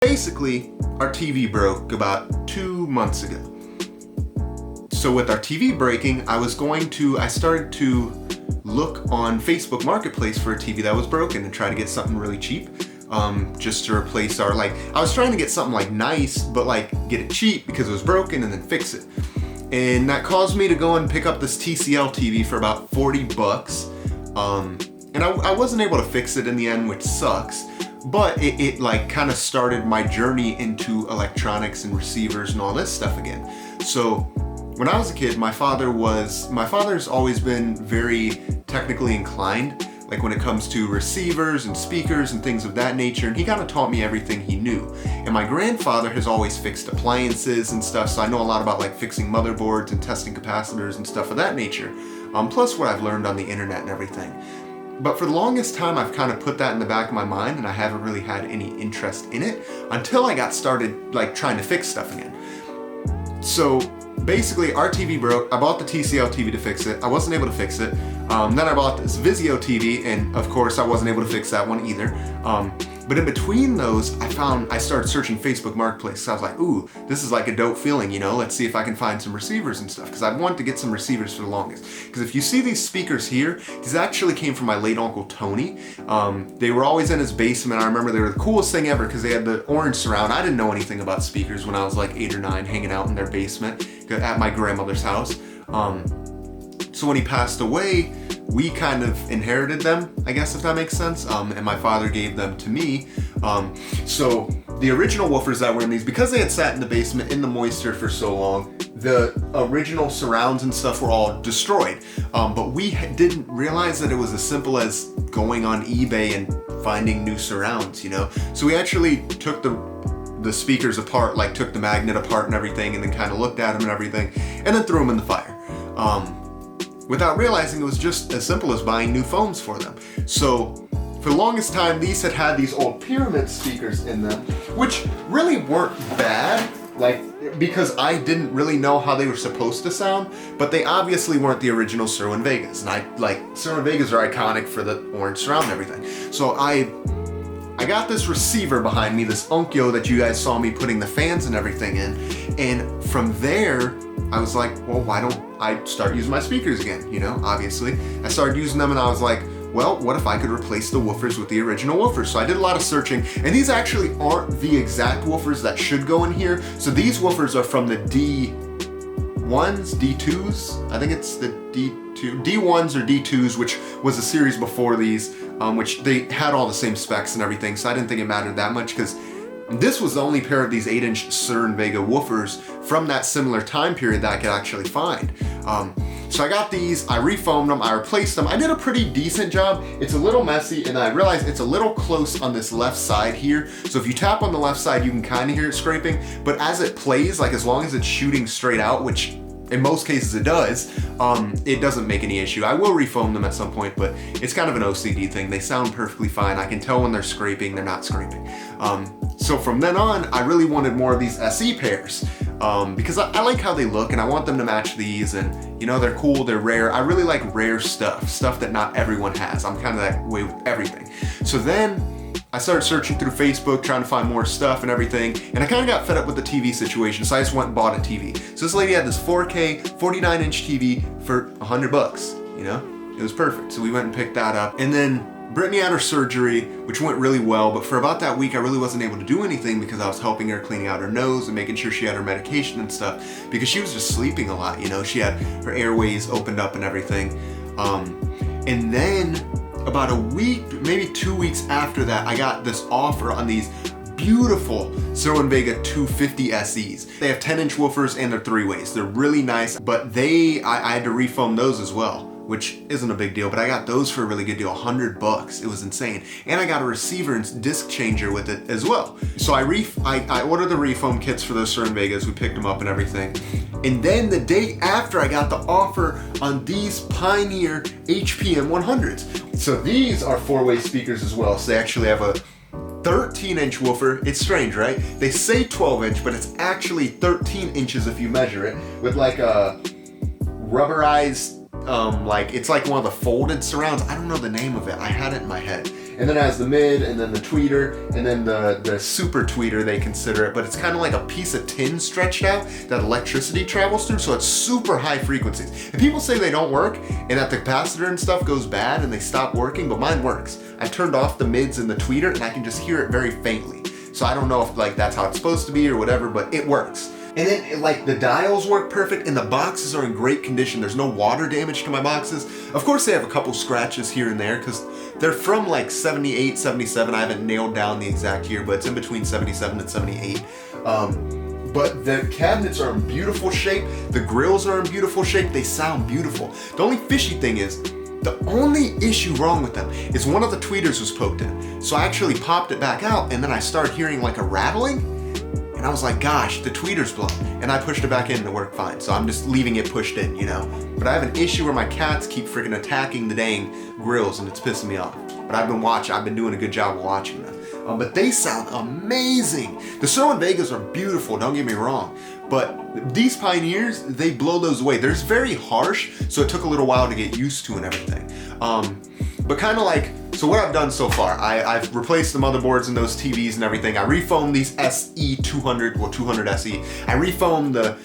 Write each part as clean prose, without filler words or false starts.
Basically, our TV broke about 2 months ago. So with our TV breaking, I started to look on Facebook Marketplace for a TV that was broken and try to get something really cheap. Just to replace I was trying to get something like nice, but like get it cheap because it was broken and then fix it. And that caused me to go and pick up this TCL TV for about 40 bucks. And I wasn't able to fix it in the end, which sucks, but it like kind of started my journey into electronics and receivers and all this stuff again. So when I was a kid, my father's always been very technically inclined, like when it comes to receivers and speakers and things of that nature, and he kind of taught me everything he knew. And my grandfather has always fixed appliances and stuff, so I know a lot about like fixing motherboards and testing capacitors and stuff of that nature, plus what I've learned on the internet and everything. But for the longest time, I've kind of put that in the back of my mind, and I haven't really had any interest in it until I got started like trying to fix stuff again. So basically, our TV broke. I bought the TCL TV to fix it. I wasn't able to fix it. Then I bought this Vizio TV, and of course I wasn't able to fix that one either. But in between those, I started searching Facebook Marketplace. So I was like, ooh, this is like a dope feeling, you know? Let's see if I can find some receivers and stuff, because I've wanted to get some receivers for the longest. Because if you see these speakers here, these actually came from my late Uncle Tony. They were always in his basement. I remember they were the coolest thing ever because they had the orange surround. I didn't know anything about speakers when I was like 8 or 9, hanging out in their basement at my grandmother's house. So when he passed away, we kind of inherited them, I guess, if that makes sense. And my father gave them to me. So the original woofers that were in these, because they had sat in the basement in the moisture for so long, the original surrounds and stuff were all destroyed. But we didn't realize that it was as simple as going on eBay and finding new surrounds, you know? So we actually took the speakers apart, like took the magnet apart and everything, and then kind of looked at them and everything, and then threw them in the fire. Without realizing it was just as simple as buying new phones for them. So for the longest time, these had these old pyramid speakers in them, which really weren't bad, like, because I didn't really know how they were supposed to sound, but they obviously weren't the original Cerwin Vegas. And Cerwin Vegas are iconic for the orange surround and everything. So I got this receiver behind me, this Onkyo that you guys saw me putting the fans and everything in, and from there, I was like, well, why don't I start using my speakers again, you know, obviously. I started using them and I was like, well, what if I could replace the woofers with the original woofers? So I did a lot of searching, and these actually aren't the exact woofers that should go in here. So these woofers are from the D1s, D2s, I think it's the D1s or D2s, which was a series before these, which they had all the same specs and everything, so I didn't think it mattered that much, because this was the only pair of these 8-inch Cerwin Vega woofers from that similar time period that I could actually find. So I got these, I refoamed them, I replaced them. I did a pretty decent job. It's a little messy, and I realized it's a little close on this left side here. So if you tap on the left side, you can kind of hear it scraping, but as it plays, like as long as it's shooting straight out, which in most cases it does, it doesn't make any issue. I will refoam them at some point, but it's kind of an OCD thing. They sound perfectly fine. I can tell when they're scraping, they're not scraping. So from then on, I really wanted more of these SE pairs, because I like how they look and I want them to match these, and you know, they're cool, they're rare. I really like rare stuff that not everyone has. I'm kind of that way with everything. So then I started searching through Facebook, trying to find more stuff and everything, and I kind of got fed up with the TV situation, so I just went and bought a TV. So this lady had this 4K, 49-inch TV for $100, you know? It was perfect, so we went and picked that up. And then Brittany had her surgery, which went really well, but for about that week, I really wasn't able to do anything because I was helping her cleaning out her nose and making sure she had her medication and stuff, because she was just sleeping a lot, you know? She had her airways opened up and everything. And then about a week, maybe 2 weeks after that, I got this offer on these beautiful Cerwin Vega 250 SEs. They have 10-inch woofers and they're 3-ways. They're really nice, but I had to refoam those as well, which isn't a big deal, but I got those for a really good deal, $100. It was insane. And I got a receiver and disc changer with it as well. So I ordered the refoam kits for those Cerwin Vegas. We picked them up and everything. And then the day after, I got the offer on these Pioneer HPM 100s. So these are 4-way speakers as well. So they actually have a 13-inch woofer. It's strange, right? They say 12-inch, but it's actually 13 inches if you measure it, with like a rubberized, it's like one of the folded surrounds. I don't know the name of it. I had it in my head. And then it has the mid, and then the tweeter, and then the super tweeter, they consider it, but it's kind of like a piece of tin stretched out that electricity travels through, so it's super high frequencies. And people say they don't work, and that the capacitor and stuff goes bad and they stop working, but mine works. I've turned off the mids and the tweeter, and I can just hear it very faintly. So I don't know if like that's how it's supposed to be or whatever, but it works. And then like the dials work perfect, and the boxes are in great condition. There's no water damage to my boxes. Of course they have a couple scratches here and there because they're from like 78, 77. I haven't nailed down the exact year, but it's in between 77 and 78. But the cabinets are in beautiful shape. The grills are in beautiful shape. They sound beautiful. The only fishy thing is, the only issue wrong with them is one of the tweeters was poked in. So I actually popped it back out, and then I started hearing like a rattling, and I was like, gosh, the tweeter's blown. And I pushed it back in and it worked fine. So I'm just leaving it pushed in, you know? But I have an issue where my cats keep freaking attacking the dang grills, and it's pissing me off. But I've been doing a good job of watching them. But they sound amazing. The Cerwin Vegas are beautiful, don't get me wrong. But these Pioneers, they blow those away. They're very harsh, so it took a little while to get used to and everything. But kind of like, so what I've done so far, I've replaced the motherboards and those TVs and everything. I refoamed these SE200, well 200 SE. I refoamed the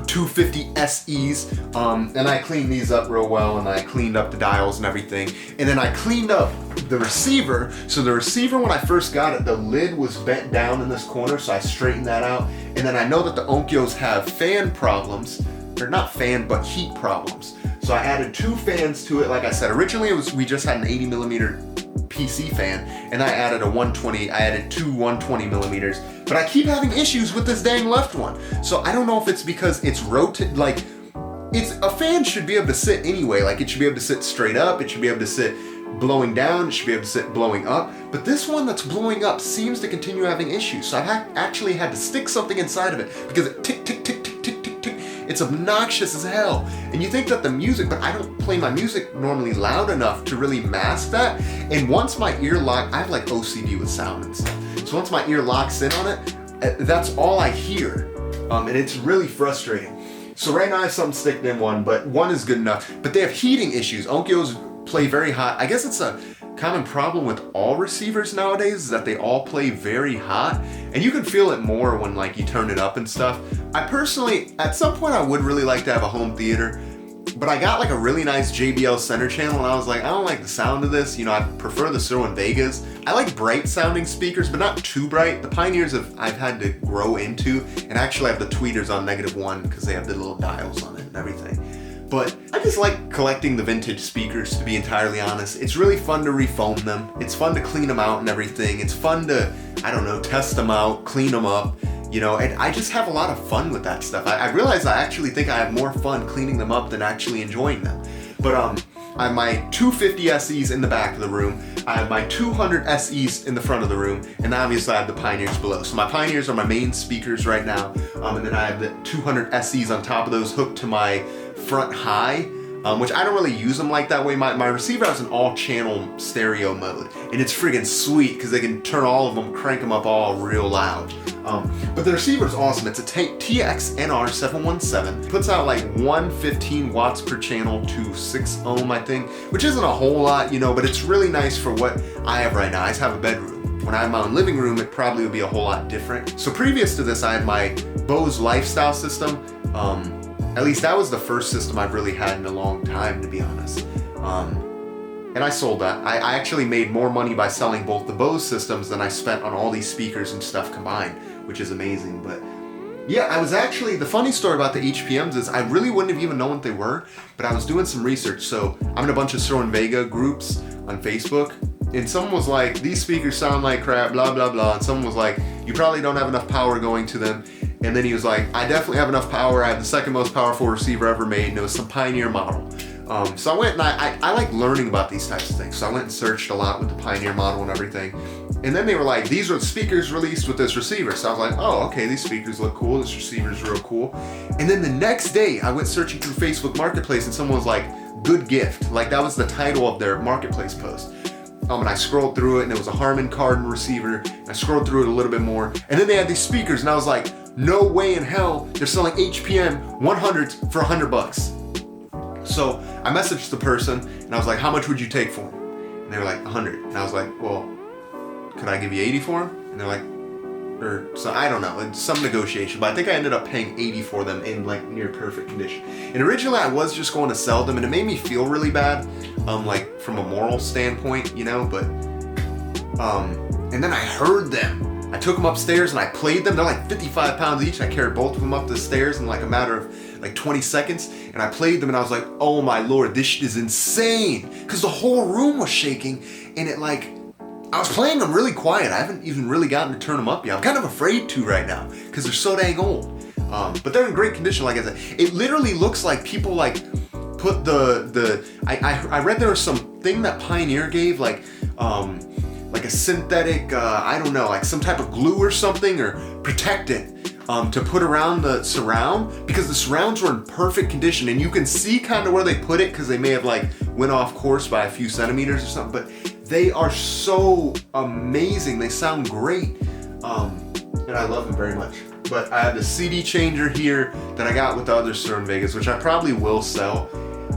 250 SEs, and I cleaned these up real well, and I cleaned up the dials and everything. And then I cleaned up the receiver. So the receiver, when I first got it, the lid was bent down in this corner, so I straightened that out. And then I know that the Onkyos have fan problems, or not fan, but heat problems. So I added 2 fans to it. Like I said, originally we just had an 80 millimeter PC fan, and I added a 120, I added 2 120 millimeters, but I keep having issues with this dang left one. So I don't know if it's because it's like, a fan should be able to sit anyway, like it should be able to sit straight up, it should be able to sit blowing down, it should be able to sit blowing up, but this one that's blowing up seems to continue having issues. So I've actually had to stick something inside of it because it tick, tick, tick, tick, tick, tick, tick. It's obnoxious as hell. And you think that the music, but I don't play my music normally loud enough to really mask that. And once my ear lock, I have like OCD with sound and stuff. So once my ear locks in on it, that's all I hear. And it's really frustrating. So right now I have something sticking in one, but one is good enough. But they have heating issues. Onkyos play very hot. I guess it's a common problem with all receivers nowadays is that they all play very hot, and you can feel it more when like you turn it up and stuff. I personally, at some point I would really like to have a home theater, but I got like a really nice JBL center channel, and I was like, I don't like the sound of this. You know, I prefer the Cerwin Vegas. I like bright sounding speakers, but not too bright. The Pioneers I've had to grow into, and actually I have the tweeters on -1 because they have the little dials on it and everything. But I just like collecting the vintage speakers, to be entirely honest. It's really fun to refoam them. It's fun to clean them out and everything. It's fun to, I don't know, test them out, clean them up, you know, and I just have a lot of fun with that stuff. I realize I actually think I have more fun cleaning them up than actually enjoying them. But I have my 250 SEs in the back of the room. I have my 200 SEs in the front of the room, and obviously I have the Pioneers below. So my Pioneers are my main speakers right now, and then I have the 200 SEs on top of those hooked to my front high, which I don't really use them like that way. My receiver has an all-channel stereo mode, and it's friggin' sweet because they can turn all of them, crank them up all real loud. But the receiver is awesome. It's a TXNR717. It puts out like 115 watts per channel to 6 ohm, I think, which isn't a whole lot, you know, but it's really nice for what I have right now. I just have a bedroom. When I have my own living room, it probably would be a whole lot different. So previous to this, I had my Bose Lifestyle system. At least that was the first system I've really had in a long time, to be honest. And I sold that. I actually made more money by selling both the Bose systems than I spent on all these speakers and stuff combined, which is amazing. But yeah, I was actually, the funny story about the HPMs is I really wouldn't have even known what they were, but I was doing some research. So I'm in a bunch of Cerwin Vega groups on Facebook, and someone was like, these speakers sound like crap, blah, blah, blah. And someone was like, you probably don't have enough power going to them. And then he was like, I definitely have enough power. I have the second most powerful receiver ever made, and it was some Pioneer model. So I went and I like learning about these types of things. So I went and searched a lot with the Pioneer model and everything. And then they were like, these are the speakers released with this receiver. So I was like, oh, okay, these speakers look cool. This receiver's real cool. And then the next day I went searching through Facebook Marketplace, and someone was like, good gift. Like that was the title of their Marketplace post. And I scrolled through it, and it was a Harman Kardon receiver. I scrolled through it a little bit more, and then they had these speakers, and I was like, no way in hell they're selling HPM 100s for $100. So I messaged the person, and I was like, how much would you take for them? And they were like, 100. And I was like, well, could I give you 80 for them? And they're like, or so I don't know, it's some negotiation, but I think I ended up paying 80 for them in like near perfect condition. And originally I was just going to sell them, and it made me feel really bad, like from a moral standpoint, you know, but and then I heard them. I took them upstairs and I played them. They're like 55 pounds each. I carried both of them up the stairs in like a matter of like 20 seconds, and I played them and I was like, oh my Lord, this shit is insane. Because the whole room was shaking, and it like, I was playing them really quiet. I haven't even really gotten to turn them up yet. I'm kind of afraid to right now because they're so dang old. But they're in great condition, like I said. It literally looks like people like put I read there was some thing that Pioneer gave, like a synthetic, I don't know, like some type of glue or something, or protectant to put around the surround, because the surrounds were in perfect condition, and you can see kind of where they put it because they may have like went off course by a few centimeters or something, but they are so amazing. They sound great, and I love them very much. But I have the CD changer here that I got with the other Certain Vegas, which I probably will sell.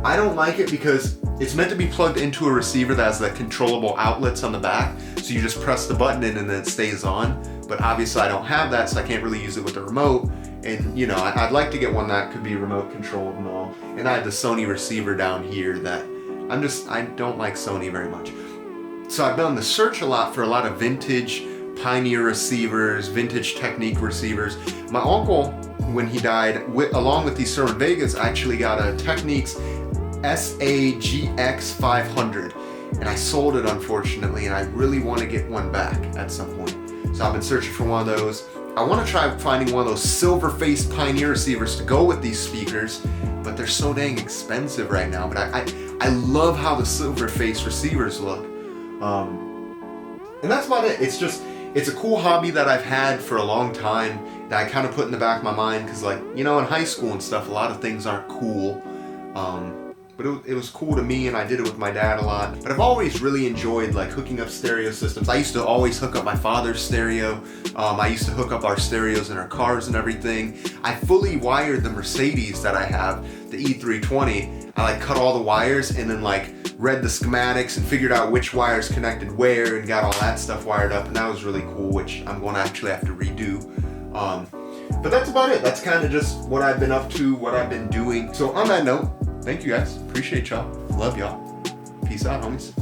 I don't like it because it's meant to be plugged into a receiver that has the controllable outlets on the back, so you just press the button in and then it stays on. But obviously I don't have that, so I can't really use it with the remote. And you know, I'd like to get one that could be remote controlled and all. And I have the Sony receiver down here that I don't like Sony very much. So I've been on the search a lot for a lot of vintage Pioneer receivers, vintage Technique receivers. My uncle, when he died, along with these Certain Vegas, actually got a Technique's SAGX 500. And I sold it, unfortunately, and I really want to get one back at some point. So I've been searching for one of those. I want to try finding one of those silver-faced Pioneer receivers to go with these speakers, but they're so dang expensive right now. But I love how the silver-faced receivers look. And that's about it. It's a cool hobby that I've had for a long time that I kind of put in the back of my mind, because, like, you know, in high school and stuff, a lot of things aren't cool. But it was cool to me, and I did it with my dad a lot. But I've always really enjoyed like hooking up stereo systems. I used to always hook up my father's stereo. I used to hook up our stereos in our cars and everything. I fully wired the Mercedes that I have, the E320. I like cut all the wires and then like read the schematics and figured out which wires connected where and got all that stuff wired up, and that was really cool, which I'm going to actually have to redo. But that's about it. That's kind of just what I've been up to, what I've been doing. So on that note, thank you guys. Appreciate y'all. Love y'all. Peace out, homies.